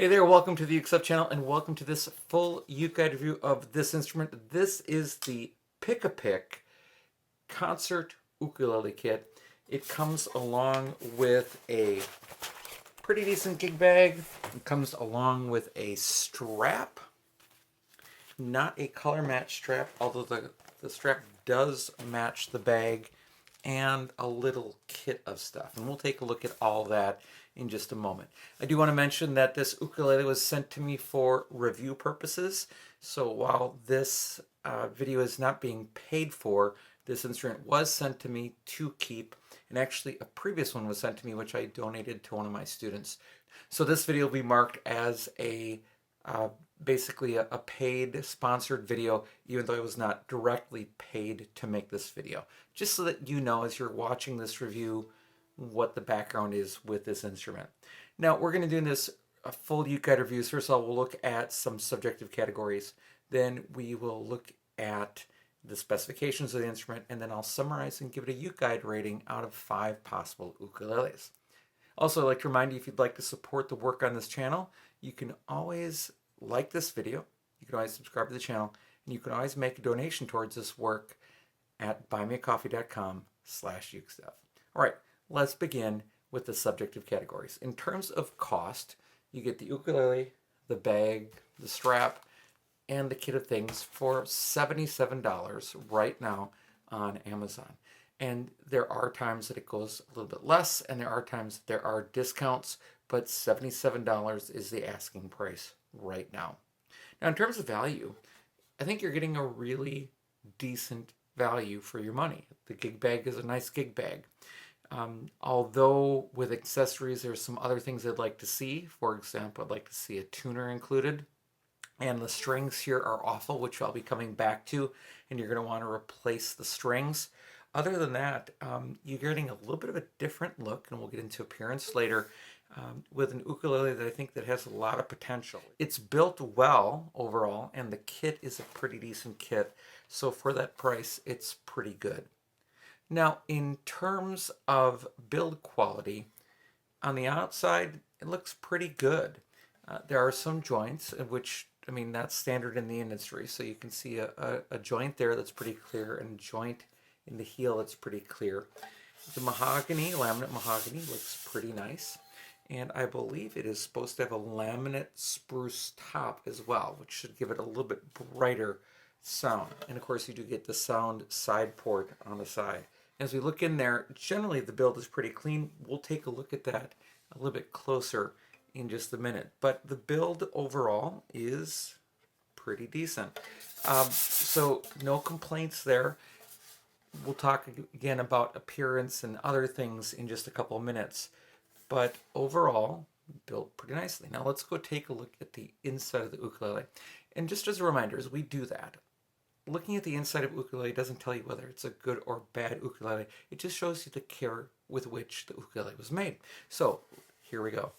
Hey there, welcome to the UkeStuff channel and welcome to this full UkeGuide review of this instrument. This is the PICKAPICK Concert Ukulele Kit. It comes along with a pretty decent gig bag. It comes along with a strap, not a color match strap, although the strap does match the bag, and a little kit of stuff. And we'll take a look at all that in just a moment. I do want to mention that this ukulele was sent to me for review purposes. So while this video is not being paid for, this instrument was sent to me to keep. And actually a previous one was sent to me which I donated to one of my students. So this video will be marked as a basically a paid sponsored video, even though I was not directly paid to make this video. Just so that you know as you're watching this review what the background is with this instrument. Now we're going to do in this full UkeGuide reviews. First of all, we'll look at some subjective categories. Then we will look at the specifications of the instrument, and then I'll summarize and give it a UkeGuide rating out of 5 possible ukuleles. Also, I'd like to remind you, if you'd like to support the work on this channel, you can always like this video, you can always subscribe to the channel, and you can always make a donation towards this work at buymeacoffee.com/ukestuff. All right, let's begin with the subjective categories. In terms of cost, you get the ukulele, the bag, the strap, and the kit of things for $77 right now on Amazon. And there are times that it goes a little bit less, and there are times that there are discounts, but $77 is the asking price right now. Now, in terms of value, I think you're getting a really decent value for your money. The gig bag is a nice gig bag. Although with accessories, there's some other things I'd like to see. For example, I'd like to see a tuner included. And the strings here are awful, which I'll be coming back to, and you're going to want to replace the strings. Other than that, you're getting a little bit of a different look, and we'll get into appearance later, with an ukulele that I think that has a lot of potential. It's built well overall, and the kit is a pretty decent kit, so for that price, it's pretty good. Now, in terms of build quality, on the outside, it looks pretty good. There are some joints, which, I mean, that's standard in the industry. So you can see a joint there that's pretty clear, and a joint in the heel that's pretty clear. The mahogany, laminate mahogany, looks pretty nice. And I believe it is supposed to have a laminate spruce top as well, which should give it a little bit brighter sound. And of course, you do get the sound side port on the side. As we look in there, generally the build is pretty clean. We'll take a look at that a little bit closer in just a minute. But the build overall is pretty decent. So no complaints there. We'll talk again about appearance and other things in just a couple of minutes. But overall, built pretty nicely. Now let's go take a look at the inside of the ukulele. And just as a reminder, as we do that, looking at the inside of ukulele doesn't tell you whether it's a good or bad ukulele. It just shows you the care with which the ukulele was made. So here we go.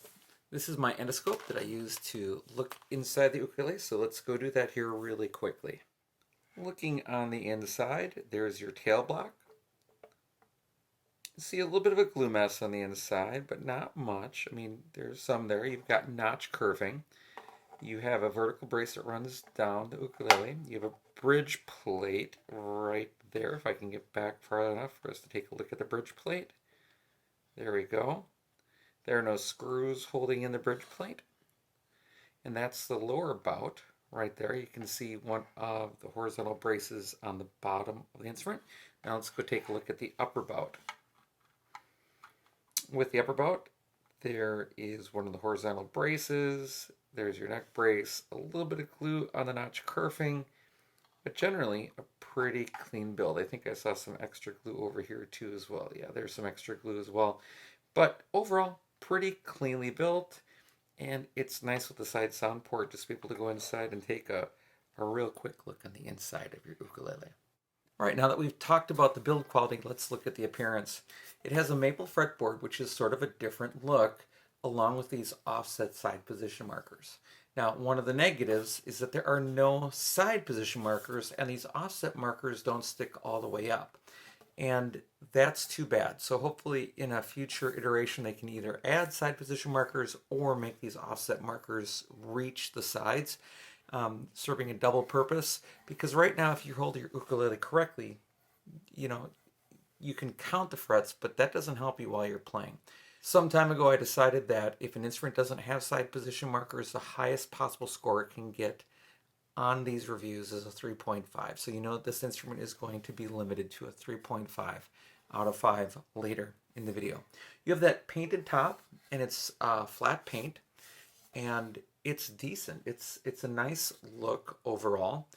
This is my endoscope that I use to look inside the ukulele. So let's go do that here really quickly. Looking on the inside, there's your tail block. See a little bit of a glue mess on the inside, but not much. I mean, there's some there. You've got notch curving. You have a vertical brace that runs down the ukulele. You have a bridge plate right there, if I can get back far enough for us to take a look at the bridge plate. There we go. There are no screws holding in the bridge plate. And that's the lower bout right there. You can see one of the horizontal braces on the bottom of the instrument. Now let's go take a look at the upper bout. With the upper bout, there is one of the horizontal braces. There's your neck brace, a little bit of glue on the notch curving, but generally a pretty clean build. I think I saw some extra glue over here too as well. Yeah, there's some extra glue as well. But overall, pretty cleanly built, and it's nice with the side sound port just to be able to go inside and take a real quick look on the inside of your ukulele. All right, now that we've talked about the build quality, let's look at the appearance. It has a maple fretboard, which is sort of a different look, along with these offset side position markers. Now, one of the negatives is that there are no side position markers, and these offset markers don't stick all the way up. and that's too bad. So hopefully in a future iteration they can either add side position markers or make these offset markers reach the sides, serving a double purpose. Because right now if you hold your ukulele correctly, you know, you can count the frets, but that doesn't help you while you're playing. Some time ago I decided that if an instrument doesn't have side position markers, the highest possible score it can get on these reviews is a 3.5. So you know that this instrument is going to be limited to a 3.5 out of 5 later in the video. You have that painted top, and it's flat paint, and it's decent. It's a nice look overall.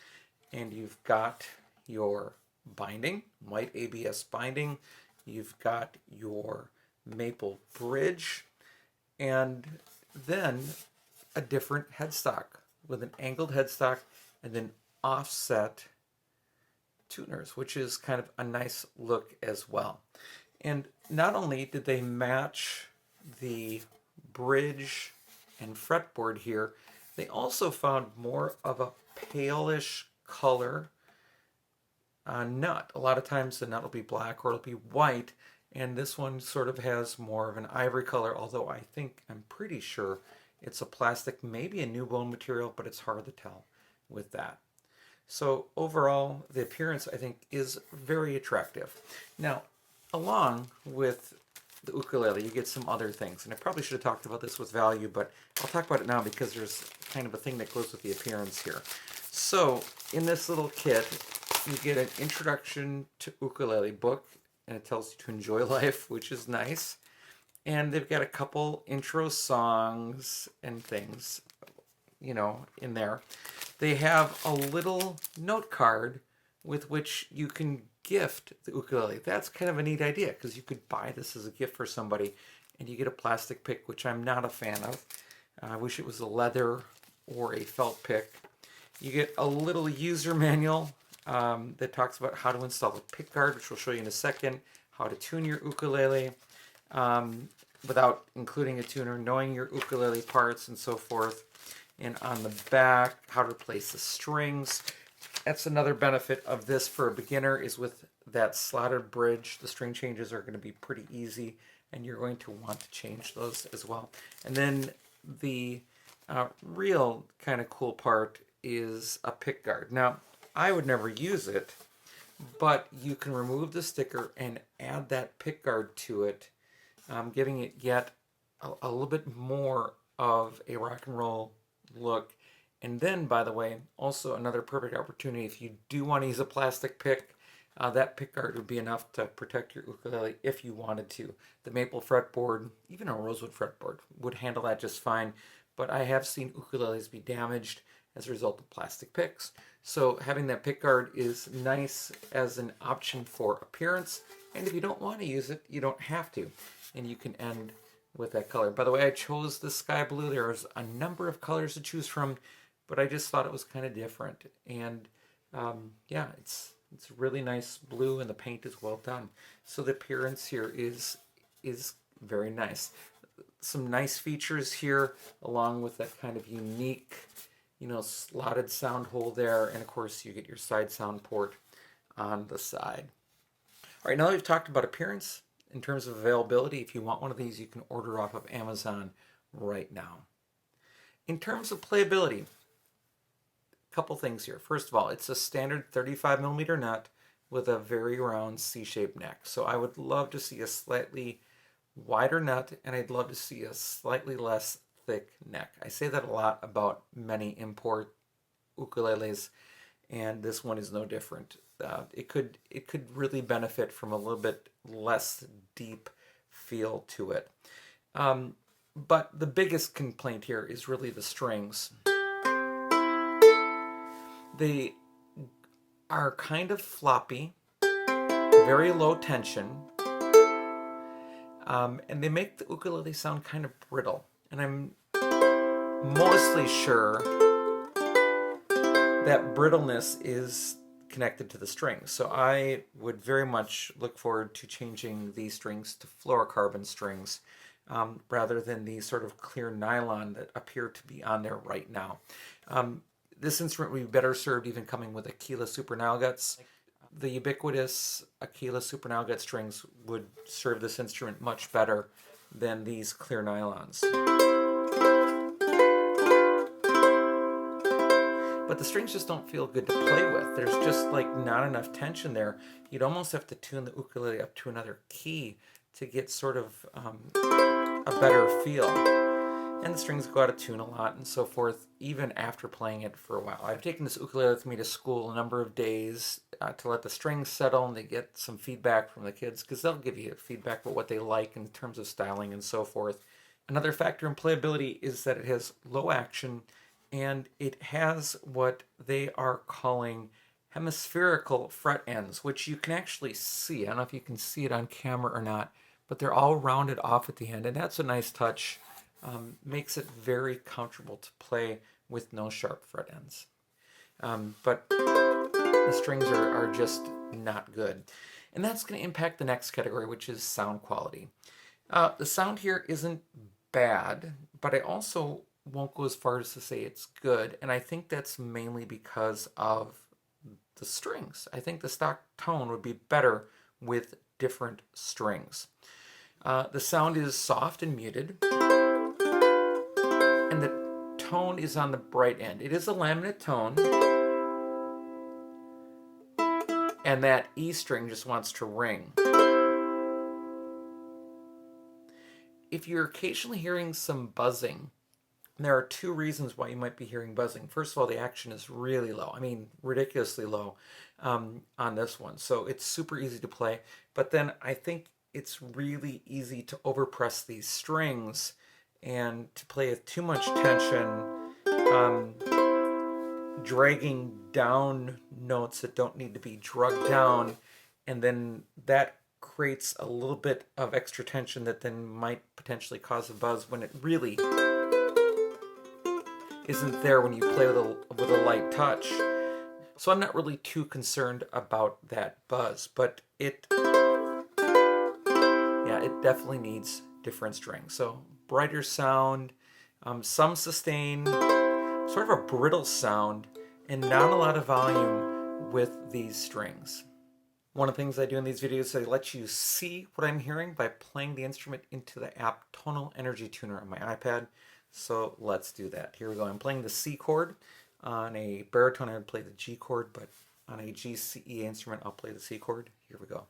And you've got your binding, white ABS binding. You've got your maple bridge, and then a different headstock with an angled headstock and then offset tuners, which is kind of a nice look as well. And not only did they match the bridge and fretboard here, they also found more of a palish color nut. A lot of times the nut will be black or it'll be white, and this one sort of has more of an ivory color, although I'm pretty sure it's a plastic, maybe a new bone material, but it's hard to tell with that. So overall, the appearance I think is very attractive. Now, along with the ukulele, you get some other things, and I probably should have talked about this with value, but I'll talk about it now because there's kind of a thing that goes with the appearance here. So in this little kit, you get an introduction to ukulele book, and it tells you to enjoy life, which is nice. And they've got a couple intro songs and things, you know, in there. They have a little note card with which you can gift the ukulele. That's kind of a neat idea because you could buy this as a gift for somebody and you get a plastic pick, which I'm not a fan of. I wish it was a leather or a felt pick. You get a little user manual that talks about how to install a pick guard, which we'll show you in a second, how to tune your ukulele without including a tuner, knowing your ukulele parts and so forth. And on the back, how to replace the strings. That's another benefit of this for a beginner, is with that slotted bridge, the string changes are going to be pretty easy, and you're going to want to change those as well. And then the real kind of cool part is a pick guard. Now, I would never use it, but you can remove the sticker and add that pick guard to it, giving it yet a little bit more of a rock and roll look. And then, by the way, also another perfect opportunity if you do want to use a plastic pick, that pick guard would be enough to protect your ukulele if you wanted to. The maple fretboard, even a rosewood fretboard, would handle that just fine, but I have seen ukuleles be damaged as a result of plastic picks. So having that pick guard is nice as an option for appearance, and if you don't want to use it, you don't have to, and you can end with that color. By the way, I chose the sky blue. There's a number of colors to choose from, but I just thought it was kind of different. And yeah, it's really nice blue, and the paint is well done. So the appearance here is very nice. Some nice features here, along with that kind of unique, you know, slotted sound hole there, and of course you get your side sound port on the side. All right, now that we've talked about appearance, in terms of availability, if you want one of these, you can order off of Amazon right now. In terms of playability, a couple things here. First of all, it's a standard 35mm nut with a very round C-shaped neck. So I would love to see a slightly wider nut, and I'd love to see a slightly less thick neck. I say that a lot about many import ukuleles, and this one is no different. It could really benefit from a little bit less deep feel to it. But the biggest complaint here is really the strings. They are kind of floppy, very low tension, and they make the ukulele sound kind of brittle. And I'm mostly sure that brittleness is connected to the strings. So I would very much look forward to changing these strings to fluorocarbon strings rather than these sort of clear nylon that appear to be on there right now. This instrument would be better served even coming with Aquila Super Nile Guts. the ubiquitous Aquila Super Nylgut strings would serve this instrument much better than these clear nylons. But the strings just don't feel good to play with. There's just like not enough tension there. You'd almost have to tune the ukulele up to another key to get sort of a better feel. And the strings go out of tune a lot and so forth, even after playing it for a while. I've taken this ukulele with me to school a number of days to let the strings settle and they get some feedback from the kids, because they'll give you feedback about what they like in terms of styling and so forth. Another factor in playability is that it has low action, and it has what they are calling hemispherical fret ends, which you can actually see. I don't know if you can see it on camera or not, but they're all rounded off at the end, and that's a nice touch. Makes it very comfortable to play with no sharp fret ends. But the strings are just not good. And that's going to impact the next category, which is sound quality. The sound here isn't bad, but I also won't go as far as to say it's good, and I think that's mainly because of the strings. I think the stock tone would be better with different strings. The sound is soft and muted, and the tone is on the bright end. It is a laminate tone, and that E string just wants to ring. If you're occasionally hearing some buzzing, there are two reasons why you might be hearing buzzing. First of all, the action is really low. I mean, ridiculously low on this one. So it's super easy to play. But then I think it's really easy to overpress these strings and to play with too much tension, dragging down notes that don't need to be drugged down. And then that creates a little bit of extra tension that then might potentially cause a buzz when it really isn't there when you play with a light touch. So I'm not really too concerned about that buzz, but it definitely needs different strings. So brighter sound, some sustain, sort of a brittle sound, and not a lot of volume with these strings. One of the things I do in these videos is I let you see what I'm hearing by playing the instrument into the app Tonal Energy Tuner on my iPad. So let's do that. Here we go. I'm playing the C chord. On a baritone, I would play the G chord, but on a G, C, E instrument, I'll play the C chord. Here we go.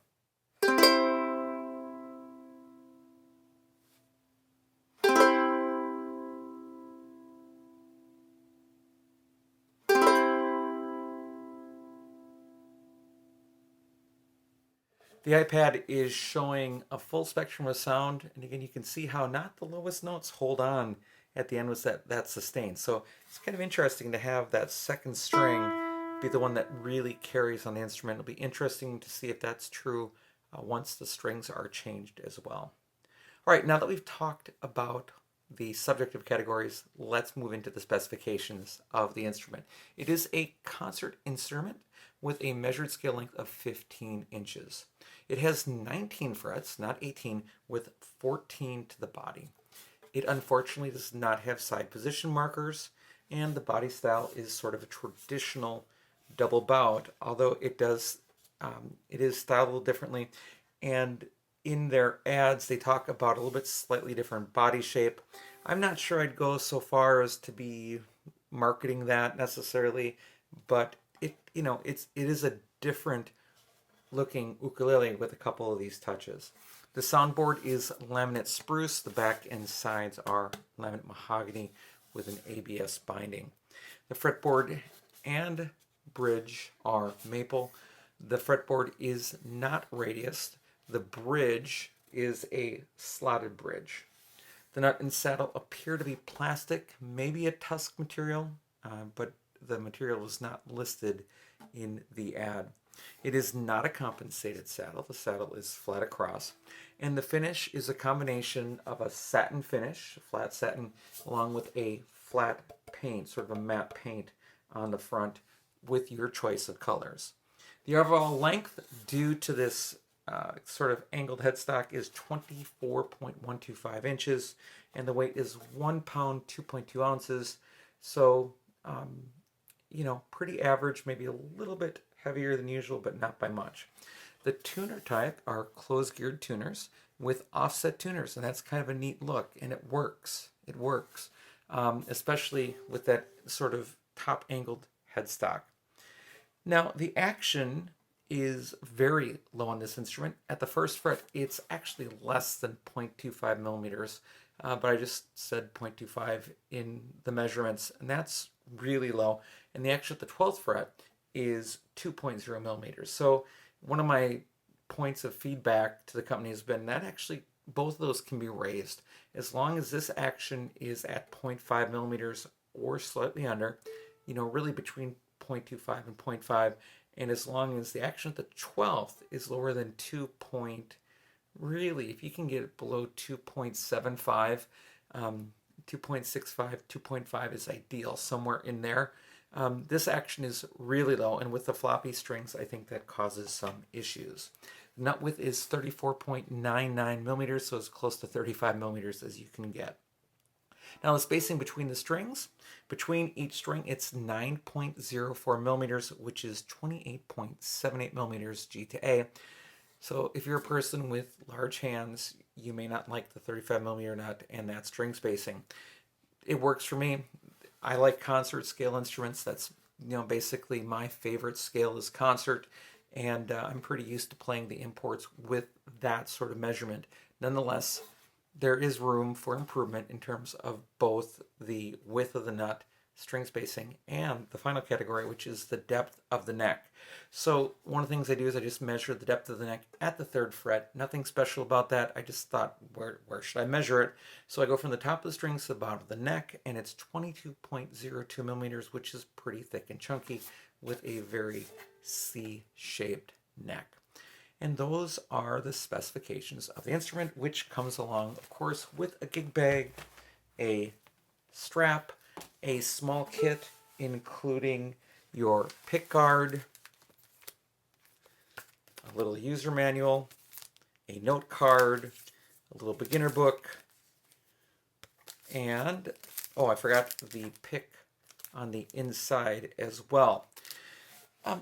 The iPad is showing a full spectrum of sound, and again, you can see how not the lowest notes hold on at the end with that sustain. So it's kind of interesting to have that second string be the one that really carries on the instrument. It'll be interesting to see if that's true once the strings are changed as well. All right, now that we've talked about the subjective categories, let's move into the specifications of the instrument. It is a concert instrument with a measured scale length of 15 inches. It has 19 frets, not 18, with 14 to the body. It unfortunately does not have side position markers, and the body style is sort of a traditional double bowed, although it is styled a little differently. And in their ads, they talk about a little bit slightly different body shape. I'm not sure I'd go so far as to be marketing that necessarily, but it is a different looking ukulele with a couple of these touches. The soundboard is laminate spruce. The back and sides are laminate mahogany with an ABS binding. The fretboard and bridge are maple. The fretboard is not radiused. The bridge is a slotted bridge. The nut and saddle appear to be plastic, maybe a tusk material, but the material is not listed in the ad. It is not a compensated saddle. The saddle is flat across. And the finish is a combination of a satin finish, flat satin, along with a flat paint, sort of a matte paint on the front with your choice of colors. The overall length, due to this sort of angled headstock, is 24.125 inches, and the weight is 1 pound, 2.2 ounces. So, pretty average, maybe a little bit heavier than usual, but not by much. The tuner type are closed-geared tuners with offset tuners, and that's kind of a neat look, and it works. It works, especially with that sort of top-angled headstock. Now, the action is very low on this instrument. At the first fret, it's actually less than 0.25 millimeters, but I just said 0.25 in the measurements, and that's really low. And the action at the 12th fret is 2.0 millimeters. So one of my points of feedback to the company has been that actually both of those can be raised. As long as this action is at 0.5 millimeters or slightly under, really between 0.25 and 0.5, and as long as the action at the 12th is lower than 2. Really, if you can get it below 2.75, 2.65, 2.5 is ideal, somewhere in there. This action is really low, and with the floppy strings, I think that causes some issues. The nut width is 34.99 millimeters, so as close to 35 millimeters as you can get. Now the spacing between the strings, between each string, it's 9.04 millimeters, which is 28.78 millimeters G to A. So if you're a person with large hands, you may not like the 35 millimeter nut and that string spacing. It works for me. I like concert scale instruments. That's basically my favorite scale is concert, and I'm pretty used to playing the imports with that sort of measurement. Nonetheless, there is room for improvement in terms of both the width of the nut, string spacing, and the final category, which is the depth of the neck. So one of the things I do is I just measure the depth of the neck at the 3rd fret. Nothing special about that. I just thought, where should I measure it? So I go from the top of the strings to the bottom of the neck, and it's 22.02 millimeters, which is pretty thick and chunky with a very C-shaped neck. And those are the specifications of the instrument, which comes along, of course, with a gig bag, a strap, a small kit, including your pick guard, a little user manual, a note card, a little beginner book, and, oh, I forgot the pick on the inside as well.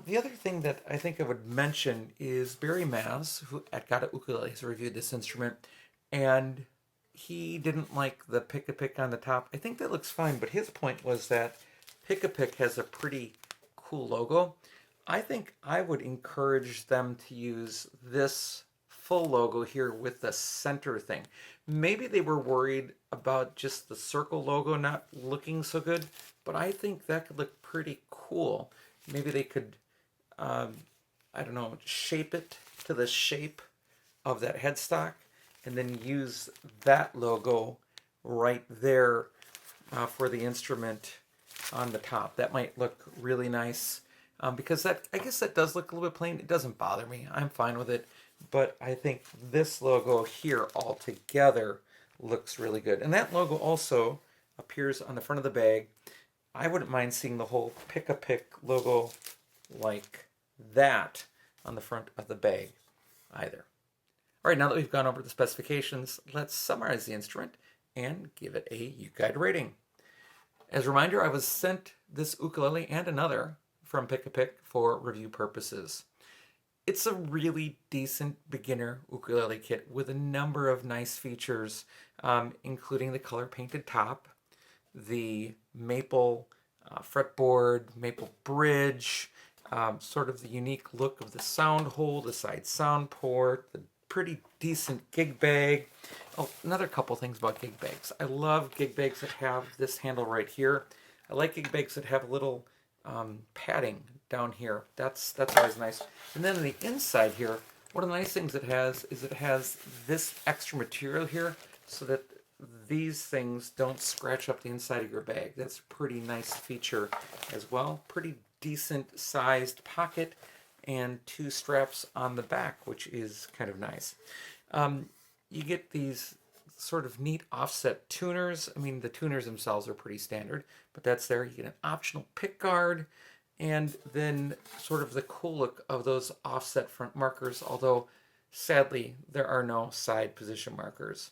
The other thing that I think I would mention is Barry Maz, who at Got It Ukulele has reviewed this instrument, and he didn't like the Pick-a-Pick on the top. I think that looks fine, but his point was that Pick-a-Pick has a pretty cool logo. I think I would encourage them to use this full logo here with the center thing. Maybe they were worried about just the circle logo not looking so good, but I think that could look pretty cool. Maybe they could, I don't know, shape it to the shape of that headstock and then use that logo right there for the instrument on the top. That might look really nice because I guess that does look a little bit plain. It doesn't bother me. I'm fine with it. But I think this logo here all together looks really good. And that logo also appears on the front of the bag. I wouldn't mind seeing the whole Pick-a-Pick logo like that on the front of the bag either. All right, now that we've gone over the specifications, let's summarize the instrument and give it a UkeGuide rating. As a reminder, I was sent this ukulele and another from Pick-a-Pick for review purposes. It's a really decent beginner ukulele kit with a number of nice features, including the color painted top, the maple fretboard, maple bridge, sort of the unique look of the sound hole, the side sound port, the pretty decent gig bag. Oh, another couple things about gig bags. I love gig bags that have this handle right here. I like gig bags that have a little padding down here. That's always nice. And then on the inside here, one of the nice things it has is it has this extra material here so that these things don't scratch up the inside of your bag. That's a pretty nice feature as well. Pretty decent sized pocket and 2 straps on the back, which is kind of nice. You get these sort of neat offset tuners. I mean, the tuners themselves are pretty standard, but that's there. You get an optional pick guard, and then sort of the cool look of those offset front markers, although sadly there are no side position markers.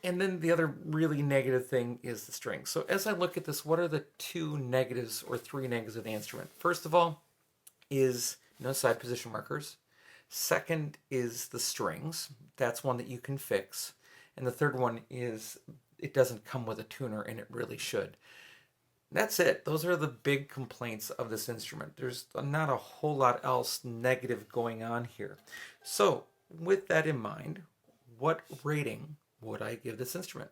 And then the other really negative thing is the string. So as I look at this, what are the 2 negatives or 3 negatives of the instrument? First of all is no side position markers. Second is the strings. That's one that you can fix. And the third one is it doesn't come with a tuner, and it really should. That's it. Those are the big complaints of this instrument. There's not a whole lot else negative going on here. So with that in mind, what rating would I give this instrument?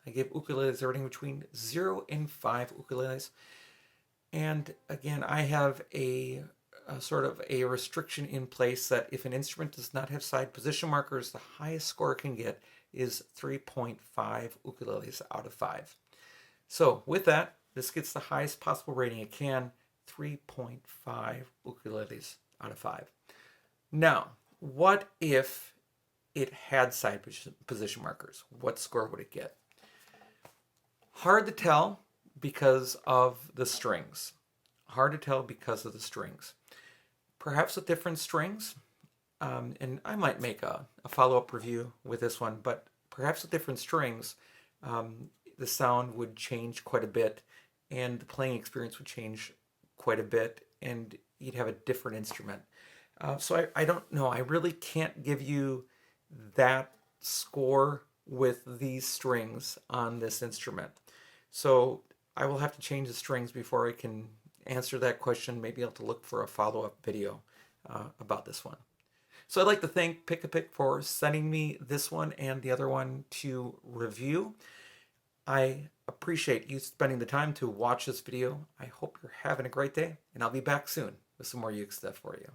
I give ukuleles a rating between 0 and 5 ukuleles. And again, I have a sort of a restriction in place that if an instrument does not have side position markers, the highest score it can get is 3.5 ukuleles out of 5. So with that, this gets the highest possible rating it can, 3.5 ukuleles out of 5. Now, what if it had side position markers? What score would it get? Hard to tell because of the strings. Hard to tell because of the strings. Perhaps with different strings, and I might make a follow-up review with this one, but perhaps with different strings, the sound would change quite a bit, and the playing experience would change quite a bit, and you'd have a different instrument. So I don't know. I really can't give you that score with these strings on this instrument. So I will have to change the strings before I can answer that question. Maybe I'll have to look for a follow-up video about this one. So I'd like to thank Pick-a-Pick for sending me this one and the other one to review. I appreciate you spending the time to watch this video. I hope you're having a great day, and I'll be back soon with some more Uke stuff for you.